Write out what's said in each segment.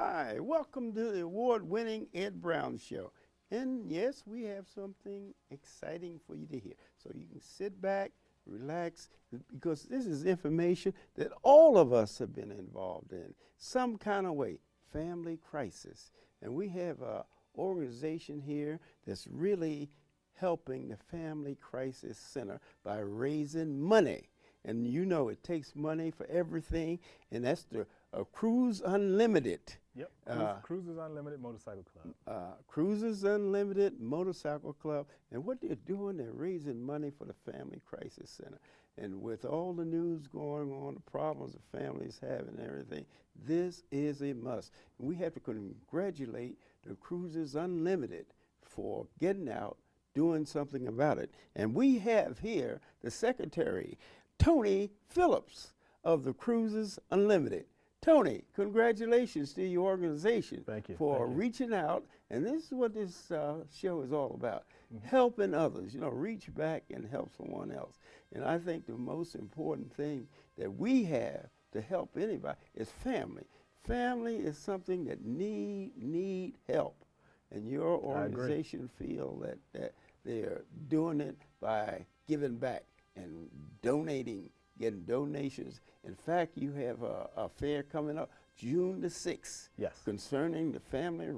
Hi, welcome to the award-winning Ed Brown Show. And yes, we have something exciting for you to hear. So you can sit back, relax, because this is information that all of us have been involved in, some kind of way, family crisis. And we have an organization here that's really helping the Family Crisis Center by raising money. And you know it takes money for everything, and that's the Cruise Unlimited. Yep, Cruises Unlimited Motorcycle Club. Cruises Unlimited Motorcycle Club. And what they're doing, they're raising money for the Family Crisis Center. And with all the news going on, the problems the families have and everything, this is a must. And we have to congratulate the Cruises Unlimited for getting out, doing something about it. And we have here the secretary, Tony Phillips of the Cruises Unlimited. Tony, congratulations to your organization. Thank you. For reaching out, and this is what this show is all about, helping others, you know, reach back and help someone else. And I think the most important thing that we have to help anybody is family. Family is something that need help. And your organization feel that they're doing it by giving back and donating, getting donations. In fact, you have a fair coming up June the 6th. Yes. Concerning the Family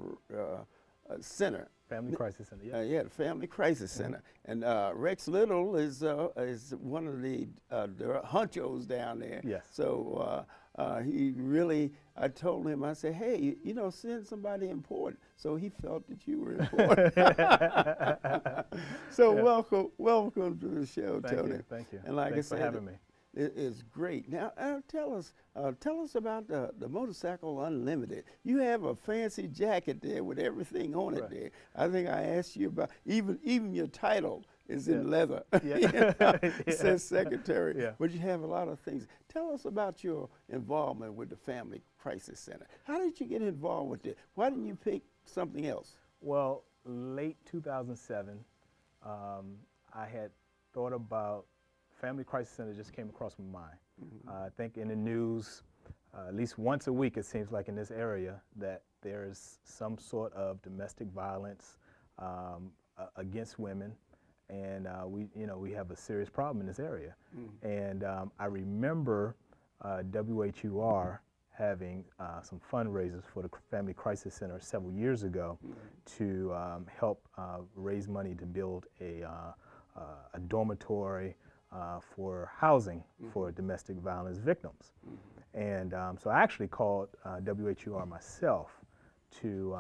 Center. Family Crisis Center, yeah. Yeah, the Family Crisis Center. And Rex Little is one of the honchos down there. Yes. So he really, I told him, I said, hey, you know, send somebody important. So he felt that you were important. So yeah. welcome to the show, Tony. Thank you. And like Thanks I said, for having me. It is great. Now, tell us about the Motorcycle Unlimited. You have a fancy jacket there with everything on it there. I think I asked you about, even your title is in leather. Yeah. It says secretary, Yeah. but you have a lot of things. Tell us about your involvement with the Family Crisis Center. How did you get involved with it? Why didn't you pick something else? Well, late 2007, I had thought about Family Crisis Center just came across my mind. I think in the news, at least once a week, it seems like in this area, that there's some sort of domestic violence against women, and we have a serious problem in this area. And I remember WHUR having some fundraisers for the Family Crisis Center several years ago to help raise money to build a dormitory for housing for domestic violence victims. And so I actually called WHUR myself to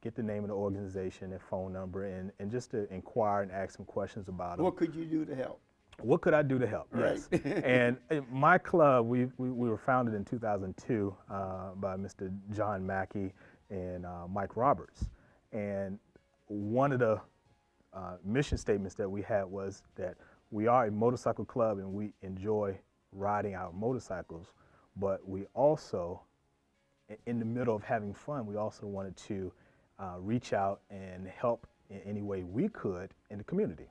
get the name of the organization, their phone number, and just to inquire and ask some questions about them. What could you do to help? What could I do to help? Right. Yes. And my club, we were founded in 2002 by Mr. John Mackey and Mike Roberts. And one of the mission statements that we had was that we are a motorcycle club and we enjoy riding our motorcycles, but we also, in the middle of having fun, we also wanted to reach out and help in any way we could in the community.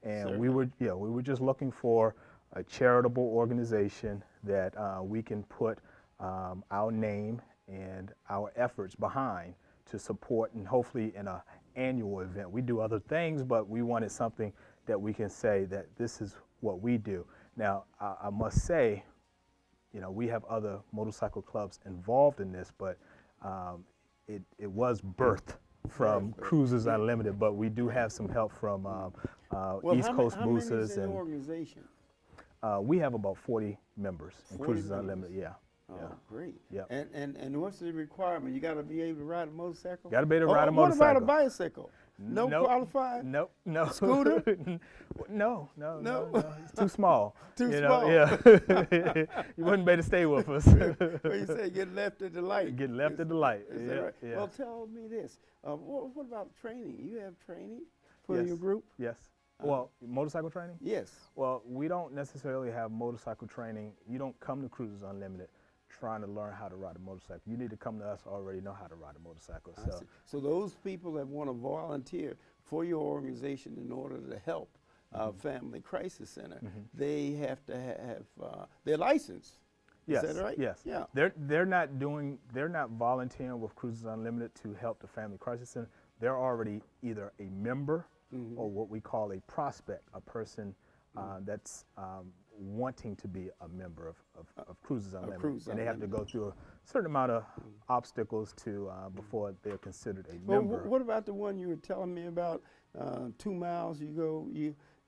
And we were just looking for a charitable organization that we can put our name and our efforts behind to support, and hopefully in an annual event. We do other things, but we wanted something that we can say that this is what we do. Now, I must say, you know, we have other motorcycle clubs involved in this, but it was birthed from Cruises Unlimited, but we do have some help from East Coast Boosters. How many is in the organization? We have about 40 members in Cruises Unlimited, yeah. Oh, yeah. great. Yep. And what's the requirement? You got to be able to ride a motorcycle? Got to be able to ride a motorcycle. What about a bicycle? No qualified? Nope, no. Scooter? No. It's too small. Too small? Yeah. You wouldn't be able to stay with us. Well, you say get left at the light. Get left at the light. Is that right? Yeah. Well, tell me this. What about training? You have training for your group? Yes. Well, motorcycle training? Yes. Well, we don't necessarily have motorcycle training. You don't come to Cruises Unlimited trying to learn how to ride a motorcycle. You need to come to us already know how to ride a motorcycle. So those people that want to volunteer for your organization in order to help Family Crisis Center, they have to have their license. Yes, Is that right? yes. Yeah. They're not volunteering with Cruises Unlimited to help the Family Crisis Center. They're already either a member or what we call a prospect, a person that's wanting to be a member of Cruises Unlimited. And they have to go through a certain amount of obstacles to before they're considered a Well, member. what about the one you were telling me about? 2 miles, you go,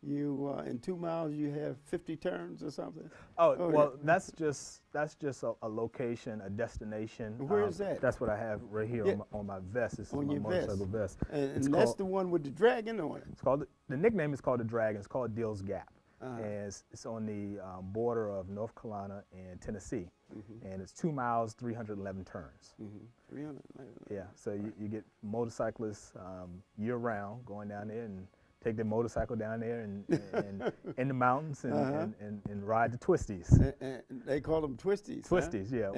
in 2 miles you have 50 turns or something. Oh, well, that's just a location, a destination. Where is that? That's what I have right here on my vest. This is On my your motorcycle vest. And that's the one with the dragon on it. It's called, the nickname is called the Dragon. It's called Dill's Gap. And it's on the border of North Carolina and Tennessee. And it's 2 miles, 311 turns. 311. Yeah, so you get motorcyclists year round going down there and take their motorcycle down there and in the mountains and ride the twisties. And they call them twisties. Twisties, yeah.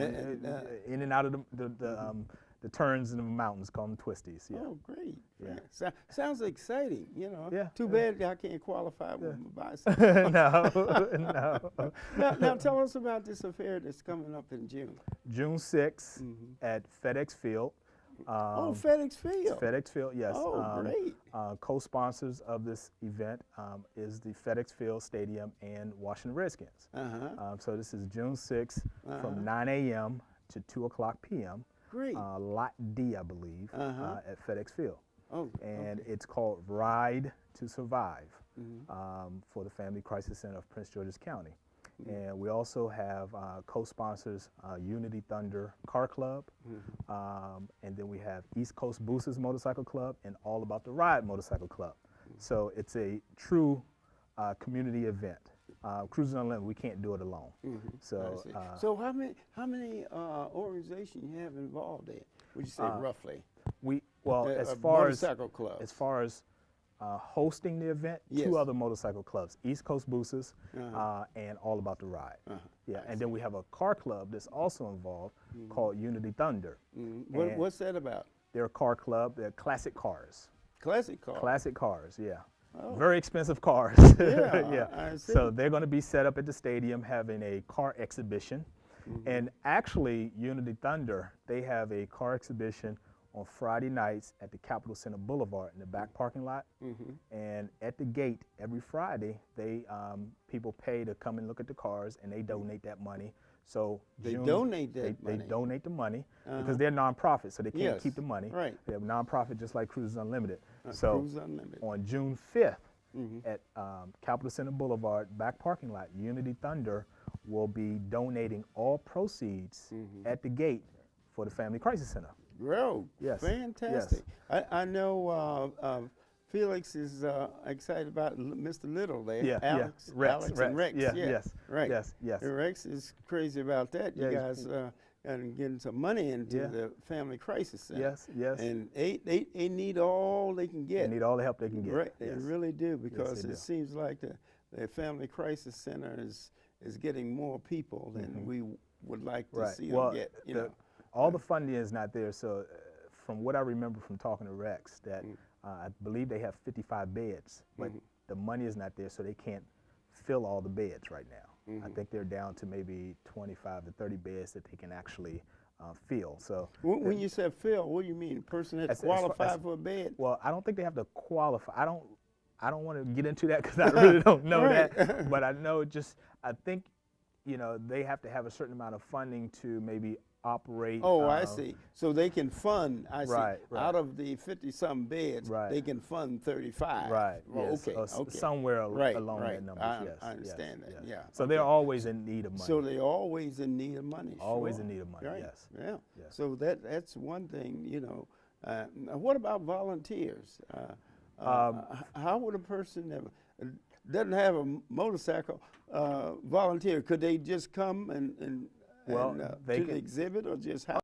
In and out of the turns in the mountains, call them twisties. Yeah. Oh, great. Yeah. Sounds exciting, you know. Yeah. Too bad I can't qualify with my bicycle. No. Now tell us about this affair that's coming up in June. June 6th at FedEx Field. FedEx Field. FedEx Field, yes. Oh, great. Co-sponsors of this event is the FedEx Field Stadium and Washington Redskins. So this is June 6th from 9 a.m. to 2 o'clock p.m. Great. Lot D, I believe, at FedEx Field. Oh, and it's called Ride to Survive for the Family Crisis Center of Prince George's County. And we also have co-sponsors Unity Thunder Car Club, and then we have East Coast Boosters Motorcycle Club and All About the Ride Motorcycle Club. So it's a true community event. Cruising Unlimited, we can't do it alone. So, so how many organizations you have involved in? Would you say roughly? As far as motorcycle clubs. As far as hosting the event, two other motorcycle clubs, East Coast Boosters and All About the Ride. Yeah, and then we have a car club that's also involved called Unity Thunder. What's that about? They're a car club. They're classic cars. Classic cars? Classic cars, yeah. Very expensive cars. Yeah, I see. So they're going to be set up at the stadium having a car exhibition. And actually, Unity Thunder, they have a car exhibition on Friday nights at the Capitol Center Boulevard in the back parking lot. And at the gate every Friday, people pay to come and look at the cars, and they donate that money. So they donate that money. They donate the money because they're nonprofit, so they can't keep the money. Right. They have nonprofit just like Cruises Unlimited. Cruises Unlimited. On June 5th at Capitol Center Boulevard back parking lot, Unity Thunder will be donating all proceeds at the gate for the Family Crisis Center. Well, yes. Fantastic. Yes. I know Felix is excited about Mr. Little there. Yeah, Alex, Rex, Alex and Rex. Yeah, yes, right. Yes, yes. And Rex is crazy about that. You guys are getting some money into the Family Crisis Center. Yes, yes. And they need all they can get. They need all the help they can get. Right, yes. They really do, because yes, it seems like the Family Crisis Center is getting more people than we would like to see them get. You know. All the funding is not there, so from what I remember from talking to Rex, that I believe they have 55 beds, but the money is not there, so they can't fill all the beds right now. I think they're down to maybe 25 to 30 beds that they can actually fill. So when you said fill, what do you mean? A person has to qualify for a bed? Well, I don't think they have to qualify. I don't want to get into that because I really don't know that, but I know I think, they have to have a certain amount of funding to maybe operate. Oh, I see. So they can fund, right. out of the 50-some beds, they can fund 35. Right, well, yes. Okay. Somewhere along that number, I understand that, yeah. So they're always in need of money. So they're always in need of money. Always in need of money, right. yes. Yeah. Yes. So that's one thing, what about volunteers? How would a person that doesn't have a motorcycle volunteer? Could they just come and to the exhibit, or just how?